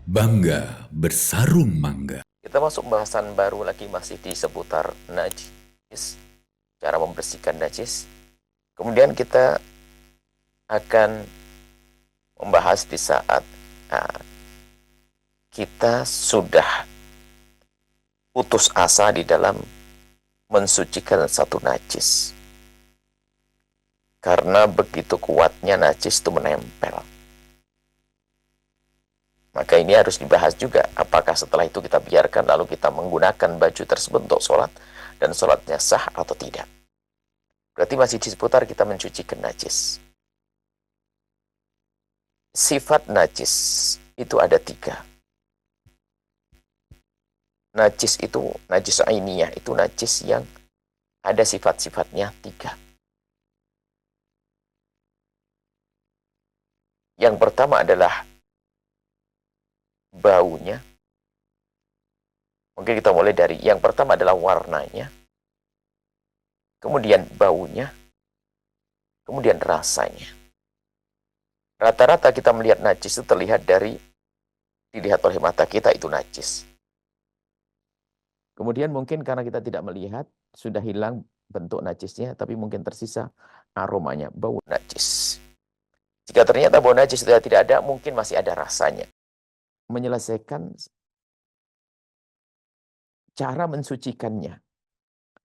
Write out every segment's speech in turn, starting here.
Bangga bersarung mangga. Kita masuk bahasan baru lagi masih di seputar najis, cara membersihkan najis. Kemudian kita akan membahas di saat kita sudah putus asa di dalam mensucikan satu najis. Karena begitu kuatnya najis itu menempel. Maka ini harus dibahas juga, apakah setelah itu kita biarkan lalu kita menggunakan baju tersebut untuk sholat, dan sholatnya sah atau tidak. Berarti masih di seputar kita mencucikan najis. Sifat najis itu ada 3. Najis itu, najis ainiyah, itu najis yang ada sifat-sifatnya 3. Yang pertama adalah baunya. Mungkin kita mulai dari yang pertama adalah warnanya, kemudian baunya, kemudian rasanya. Rata-rata kita melihat najis itu terlihat dilihat oleh mata kita itu najis. Kemudian mungkin karena kita tidak melihat, sudah hilang bentuk najisnya, tapi mungkin tersisa aromanya, bau najis. Jika ternyata bau najis sudah tidak ada, mungkin masih ada rasanya. Menyelesaikan cara mensucikannya.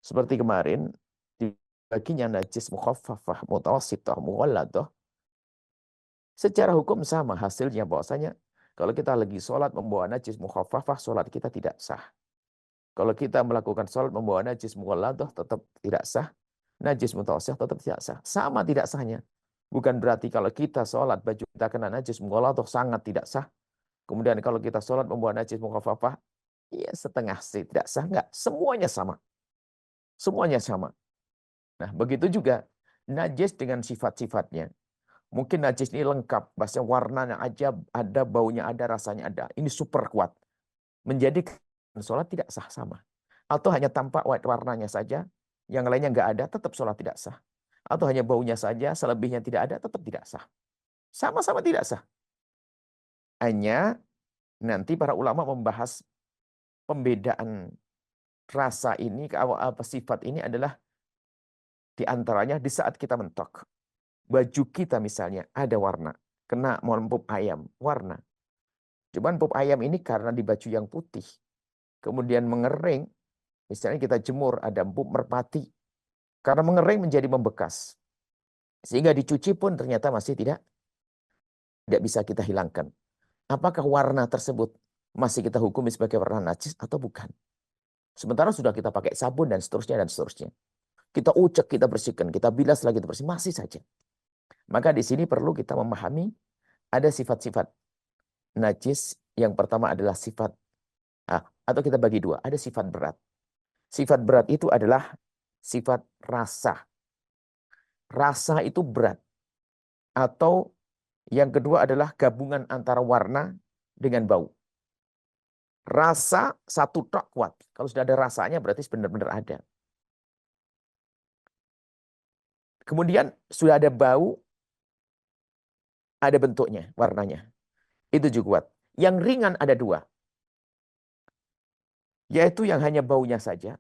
Seperti kemarin, dibaginya najis mukhaffafah, mutawassithah, mughalladah. Secara hukum sama hasilnya, bahwasanya kalau kita lagi sholat membawa najis mukhaffafah, sholat kita tidak sah. Kalau kita melakukan sholat membawa najis mughalladah, tetap tidak sah. Najis mutawassithah tetap tidak sah. Sama tidak sahnya. Bukan berarti kalau kita sholat baju kita kena najis mughalladah sangat tidak sah. Kemudian kalau kita sholat membawa najis mukhaffafah, ya setengah sih tidak sah. Enggak, semuanya sama. Semuanya sama. Nah, begitu juga najis dengan sifat-sifatnya. Mungkin najis ini lengkap, bahasa warnanya aja ada, baunya ada, rasanya ada. Ini super kuat. Menjadi sholat tidak sah sama. Atau hanya tampak warnanya saja, yang lainnya nggak ada, tetap sholat tidak sah. Atau hanya baunya saja, selebihnya tidak ada, tetap tidak sah. Sama-sama tidak sah. Hanya nanti para ulama membahas pembedaan rasa ini, apa sifat ini adalah diantaranya di saat kita mentok. Baju kita misalnya ada warna, kena empuk ayam, warna. Cuman empuk ayam ini karena di baju yang putih, kemudian mengering, misalnya kita jemur, ada empuk merpati, karena mengering menjadi membekas. Sehingga dicuci pun ternyata masih tidak bisa kita hilangkan. Apakah warna tersebut masih kita hukumi sebagai warna najis atau bukan? Sementara sudah kita pakai sabun dan seterusnya dan seterusnya. Kita ucek, kita bersihkan, kita bilas lagi, kita bersih, masih saja. Maka di sini perlu kita memahami ada sifat-sifat najis. Yang pertama adalah sifat, atau kita bagi 2, ada sifat berat. Sifat berat itu adalah sifat rasa. Rasa itu berat. Atau yang kedua adalah gabungan antara warna dengan bau. Rasa satu tok kuat. Kalau sudah ada rasanya berarti benar-benar ada. Kemudian sudah ada bau, ada bentuknya, warnanya. Itu juga kuat. Yang ringan ada 2. Yaitu yang hanya baunya saja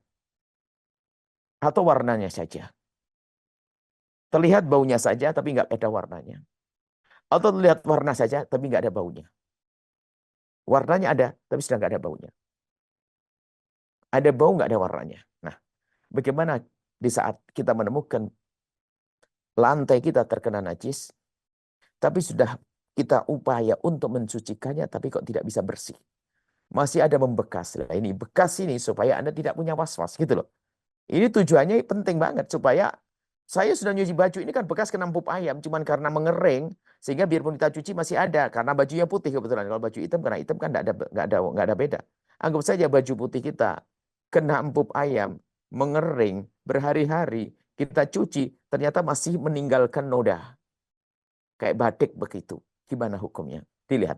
atau warnanya saja. Terlihat baunya saja tapi nggak ada warnanya. Atau terlihat warna saja tapi nggak ada baunya. Warnanya ada tapi sudah nggak ada baunya. Ada bau nggak ada warnanya. Nah, bagaimana di saat kita menemukan lantai kita terkena najis, tapi sudah kita upaya untuk mensucikannya tapi kok tidak bisa bersih. Masih ada membekas. Nah, ini bekas ini supaya Anda tidak punya was-was gitu loh. Ini tujuannya penting banget supaya saya sudah nyuci baju ini kan bekas kena empuk ayam, cuman karena mengering sehingga biarpun kita cuci masih ada karena bajunya putih kebetulan. Kalau baju hitam kena hitam kan nggak ada beda. Anggap saja baju putih kita kena empuk ayam, mengering berhari-hari, kita cuci ternyata masih meninggalkan noda. Kayak batik begitu. Gimana hukumnya? Dilihat.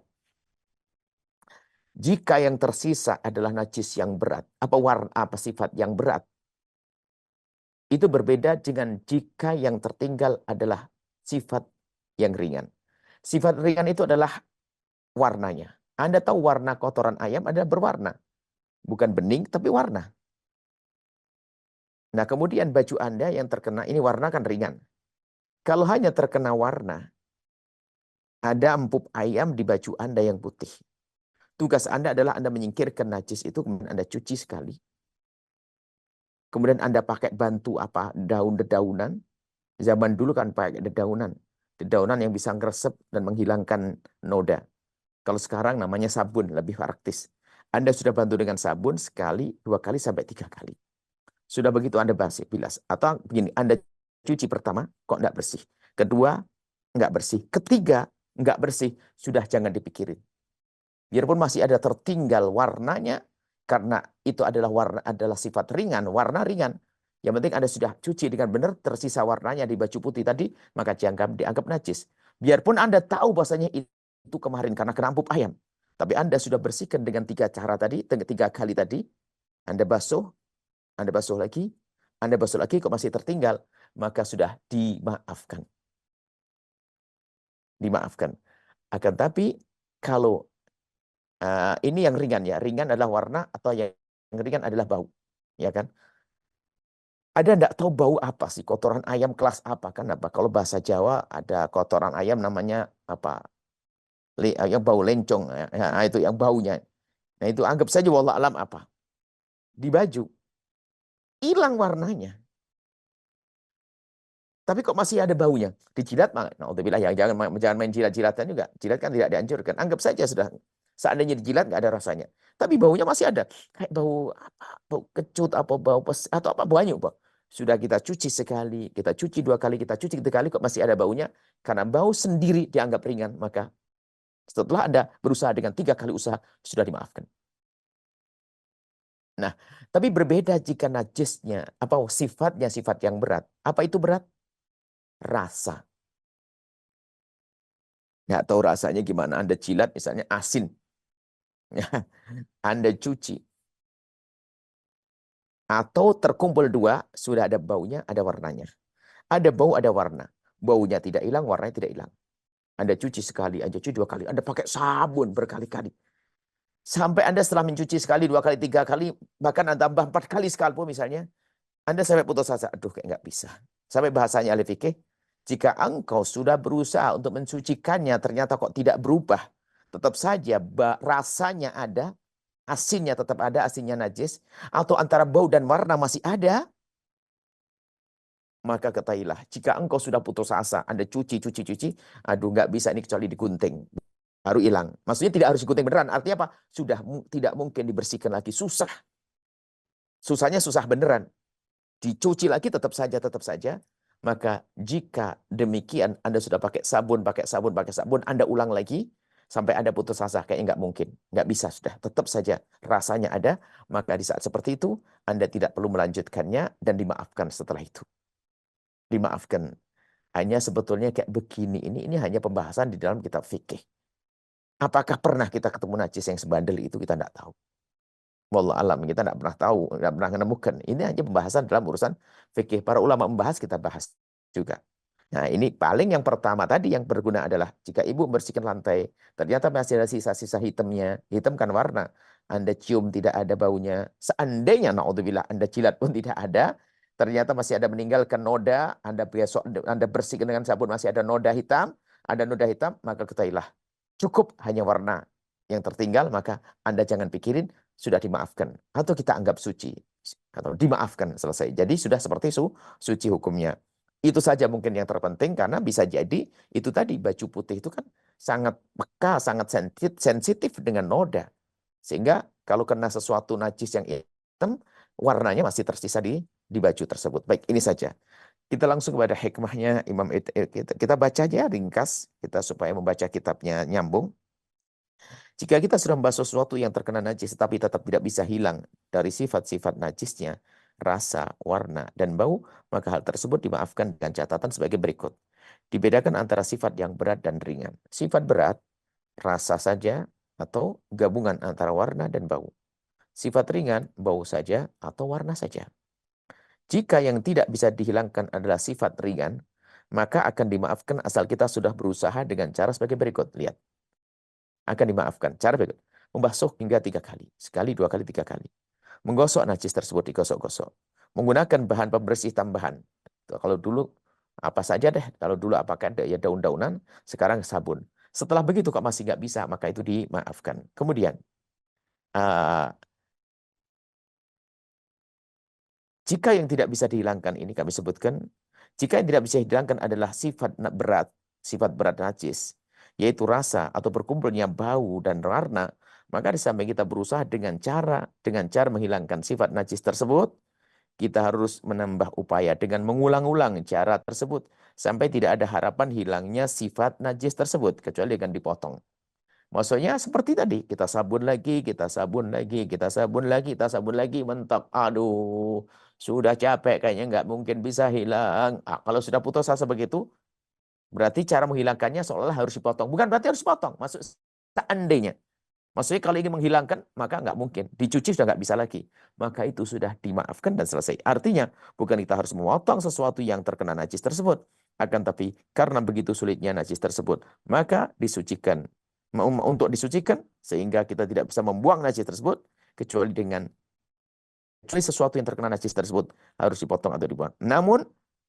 Jika yang tersisa adalah najis yang berat, apa sifat yang berat, itu berbeda dengan jika yang tertinggal adalah sifat yang ringan. Sifat ringan itu adalah warnanya Anda tahu warna kotoran ayam adalah berwarna. Bukan bening, tapi warna. Nah, kemudian baju Anda yang terkena, ini warna kan ringan. Kalau hanya terkena warna, ada empuk ayam di baju Anda yang putih. Tugas Anda adalah Anda menyingkirkan najis itu, kemudian Anda cuci sekali. Kemudian Anda pakai bantu apa? Daun-dedaunan. Zaman dulu kan pakai dedaunan. Dedaunan yang bisa ngeresep dan menghilangkan noda. Kalau sekarang namanya sabun, lebih praktis. Anda sudah bantu dengan sabun sekali, 2 kali, sampai 3 kali. Sudah begitu Anda basuh, bilas. Atau begini, Anda cuci pertama, kok enggak bersih. Kedua, enggak bersih. Ketiga, enggak bersih. Sudah jangan dipikirin. Biarpun masih ada tertinggal warnanya, karena itu adalah sifat ringan, warna ringan. Yang penting Anda sudah cuci dengan benar, tersisa warnanya di baju putih tadi, maka dianggap najis. Biarpun Anda tahu bahwasanya itu kemarin karena kena empuk ayam. Tapi Anda sudah bersihkan dengan 3 cara tadi, 3 kali tadi. Anda basuh lagi, Anda basuh lagi, kok masih tertinggal, maka sudah dimaafkan. Dimaafkan. Akan tapi, kalau ini yang ringan ya, ringan adalah warna, atau yang ringan adalah bau. Ya kan? Ada enggak tahu bau apa sih? Kotoran ayam kelas apa? Kenapa? Kalau bahasa Jawa ada kotoran ayam namanya apa? Yang bau lencong. Ya, itu yang baunya. Nah itu anggap saja wallah alam apa? Di baju. Hilang warnanya. Tapi kok masih ada baunya? Dijilat, naudzubillah ya, jangan main jilat-jilatan juga. Jilat kan tidak dianjurkan. Anggap saja sudah, seandainya dijilat nggak ada rasanya. Tapi baunya masih ada. Kayak bau apa? Bau kecut, apa bau atau apa banyak, Pak. Sudah kita cuci sekali, kita cuci 2 kali, kita cuci 3 kali, kok masih ada baunya? Karena bau sendiri dianggap ringan, maka setelah Anda berusaha dengan 3 kali usaha, sudah dimaafkan. Nah, tapi berbeda jika najisnya, apa sifatnya sifat yang berat. Apa itu berat? Rasa. Nggak tahu rasanya gimana. Anda jilat misalnya asin. Anda cuci. Atau terkumpul 2, sudah ada baunya, ada warnanya. Ada bau, ada warna. Baunya tidak hilang, warnanya tidak hilang. Anda cuci sekali, Anda cuci 2 kali. Anda pakai sabun berkali-kali. Sampai Anda setelah mencuci sekali, 2 kali, 3 kali, bahkan Anda tambah 4 kali sekalipun misalnya, Anda sampai putus asa. Aduh, kayak nggak bisa. Sampai bahasanya ahli fikih, jika engkau sudah berusaha untuk mensucikannya, ternyata kok tidak berubah. Tetap saja rasanya ada, asinnya tetap ada, asinnya najis, atau antara bau dan warna masih ada, maka ketahuilah, jika engkau sudah putus asa, Anda cuci, aduh nggak bisa ini kecuali digunting, baru hilang. Maksudnya tidak harus digunting beneran, artinya apa? Sudah tidak mungkin dibersihkan lagi, susah. Susahnya susah beneran. Dicuci lagi tetap saja. Maka jika demikian Anda sudah pakai sabun, Anda ulang lagi, sampai Anda putus asa, kayaknya nggak mungkin. Nggak bisa sudah, tetap saja rasanya ada, maka di saat seperti itu, Anda tidak perlu melanjutkannya dan dimaafkan setelah itu. Dimaafkan. Hanya sebetulnya kayak begini, ini hanya pembahasan di dalam kitab fikih. Apakah pernah kita ketemu najis yang sebandel itu? Kita nggak tahu. Wallah alam, kita nggak pernah tahu, nggak pernah menemukan. Ini hanya pembahasan dalam urusan fikih. Para ulama membahas, kita bahas juga. Nah, ini paling yang pertama tadi yang berguna adalah jika ibu membersihkan lantai, ternyata masih ada sisa-sisa hitamnya. Hitam kan warna. Anda cium tidak ada baunya. Seandainya, naudzubillah, Anda jilat pun tidak ada, ternyata masih ada meninggalkan noda, Anda besok Anda bersihkan dengan sabun, masih ada noda hitam, maka ketahuilah, cukup hanya warna yang tertinggal, maka Anda jangan pikirin, sudah dimaafkan. Atau kita anggap suci. Atau dimaafkan, selesai. Jadi sudah seperti suci hukumnya. Itu saja mungkin yang terpenting, karena bisa jadi itu tadi, baju putih itu kan sangat peka, sangat sensitif dengan noda. Sehingga kalau kena sesuatu najis yang hitam, warnanya masih tersisa di baju tersebut. Baik, ini saja. Kita langsung kepada hikmahnya Imam kita baca aja ringkas, kita supaya membaca kitabnya nyambung. Jika kita sudah membahas sesuatu yang terkena najis, tapi tetap tidak bisa hilang dari sifat-sifat najisnya, rasa, warna, dan bau, maka hal tersebut dimaafkan dengan catatan sebagai berikut. Dibedakan antara sifat yang berat dan ringan. Sifat berat, rasa saja, atau gabungan antara warna dan bau. Sifat ringan, bau saja, atau warna saja. Jika yang tidak bisa dihilangkan adalah sifat ringan, maka akan dimaafkan asal kita sudah berusaha dengan cara sebagai berikut. Lihat. akan dimaafkan. Cara berikut, membasuh hingga 3 kali. Sekali, 2 kali, 3 kali. Menggosok najis tersebut, digosok-gosok. Menggunakan bahan pembersih tambahan. Kalau dulu apa saja deh, kalau dulu apakah ada ya daun-daunan, sekarang sabun. Setelah begitu kok masih nggak bisa, maka itu dimaafkan. Kemudian, jika yang tidak bisa dihilangkan ini kami sebutkan, jika yang tidak bisa dihilangkan adalah sifat berat najis, yaitu rasa atau berkumpulnya bau dan warna, maka di samping kita berusaha dengan cara menghilangkan sifat najis tersebut, kita harus menambah upaya dengan mengulang-ulang cara tersebut sampai tidak ada harapan hilangnya sifat najis tersebut kecuali dengan dipotong. Maksudnya seperti tadi, kita sabun lagi, kita sabun lagi, kita sabun lagi, kita sabun lagi, mentok. Aduh, sudah capek kayaknya nggak mungkin bisa hilang. Kalau sudah putus asa begitu, berarti cara menghilangkannya seolah harus dipotong. Bukan berarti harus potong, maksud seandainya. Maksudnya kalau ingin menghilangkan, maka nggak mungkin. Dicuci sudah nggak bisa lagi. Maka itu sudah dimaafkan dan selesai. Artinya, bukan kita harus memotong sesuatu yang terkena najis tersebut. Akan tapi, karena begitu sulitnya najis tersebut, maka disucikan. Untuk disucikan, sehingga kita tidak bisa membuang najis tersebut, kecuali sesuatu yang terkena najis tersebut harus dipotong atau dibuang. Namun,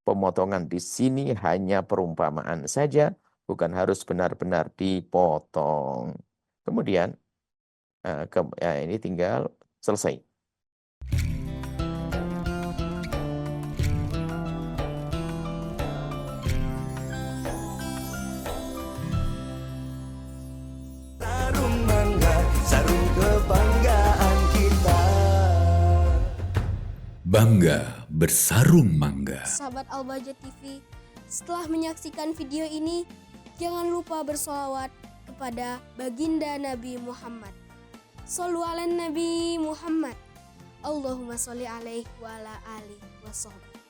pemotongan di sini hanya perumpamaan saja, bukan harus benar-benar dipotong. Kemudian, ini tinggal selesai. Sarung mangga, sarung kebanggaan kita. Bangga bersarung mangga. Sahabat Al-Bahjah TV, setelah menyaksikan video ini, jangan lupa bersolawat kepada baginda Nabi Muhammad. Shollu ala Nabi Muhammad. Allahumma sholli alaihi wa ala alihi wa sahbihi.